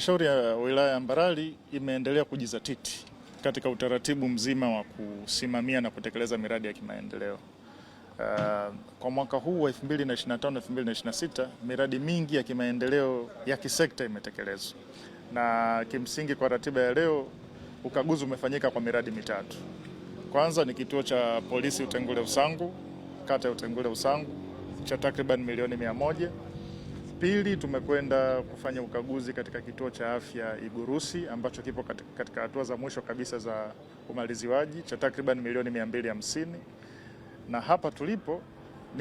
Halmashauri ya wilaya ya Mbarali imeendelea kujizatiti katika utaratibu mzima wa kusimamia na kutekeleza miradi ya kimaendeleo. Kwa mwaka huu wa 2025-2026 miradi mingi ya kimaendeleo ya kisekta imetekelezwa. Na kimsingi kwa ratiba ya leo ukaguzi umefanyika kwa miradi mitatu. Kwanza ni kituo cha polisi Utengule Usangu, kata ya Utengule Usangu cha takriban milioni 100. Pili, tumekwenda kufanya ukaguzi katika kituo cha afya Igurusi ambacho kipo katika hatua za mwisho kabisa za umaliziwaji cha takriban milioni 250. Na hapa tulipo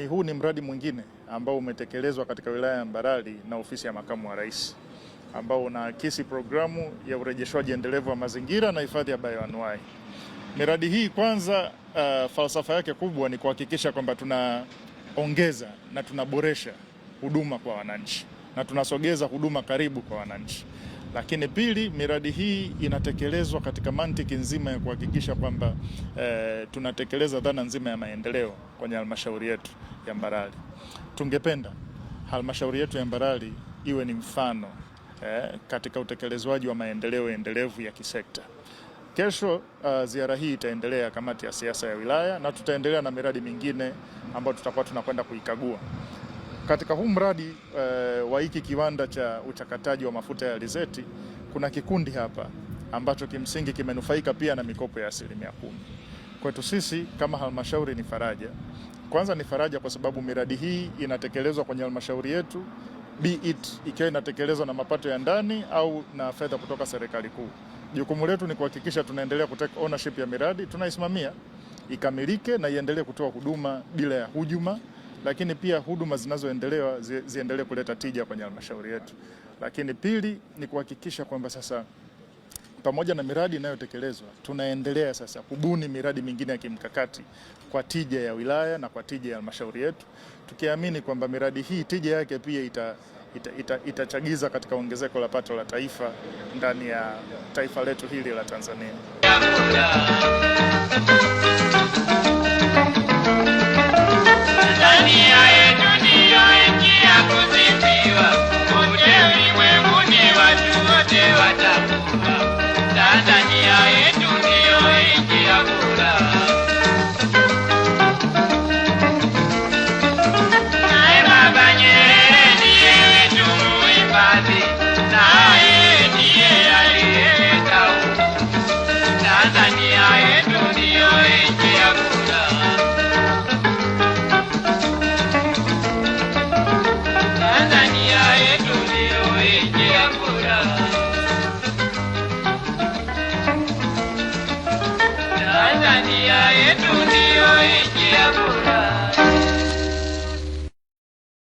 huu ni mradi mwingine ambao umetekelezwa katika wilaya ya Mbarali na ofisi ya makamu wa rais, ambao unaakisi programu ya urejeshwaji endelevu wa mazingira na hifadhi ya bioanuwai. Miradi hii kwanza, falsafa yake kubwa ni kuhakikisha kwamba tunaongeza na tunaboresha huduma kwa wananchi na tunasogeza huduma karibu kwa wananchi. Lakini pili, miradi hii inatekelezwa katika mantiki nzima ya kuhakikisha kwamba tunatekeleza dhana nzima ya maendeleo kwenye halmashauri yetu ya Mbarali. Tungependa halmashauri yetu ya Mbarali iwe ni mfano katika utekelezwaji wa maendeleo endelevu ya kisekta. Kesho ziara hii itaendelea kamati ya siasa ya wilaya na tutaendelea na miradi mingine ambayo tutakuwa tunakwenda kuikagua. Katika huu mradi wa hiki kiwanda cha uchakataji wa mafuta ya alizeti, kuna kikundi hapa ambacho kimsingi kimenufaika pia na mikopo ya 10%. Kwetu sisi kama halmashauri ni faraja. Kwanza ni faraja kwa sababu miradi hii inatekelezwa kwenye halmashauri yetu, be it ikiwa inatekelezwa na mapato ya ndani au na fedha kutoka serikali kuu. Jukumu letu ni kuhakikisha tunaendelea kutake ownership ya miradi, tunaisimamia ikamilike na iendelee kutoa huduma bila ya hujuma, lakini pia huduma zinazoendelewa ziendelee kuleta tija kwenye halmashauri yetu. Lakini pili ni kuhakikisha kwamba sasa pamoja na miradi inayotekelezwa tunaendelea sasa kubuni miradi mingine ya kimkakati kwa tija ya wilaya na kwa tija ya halmashauri yetu, tukiamini kwamba miradi hii tija yake pia itachagiza katika ongezeko la pato la taifa ndani ya taifa letu hili la Tanzania. Tanzania yetu ndio nchi ya bora.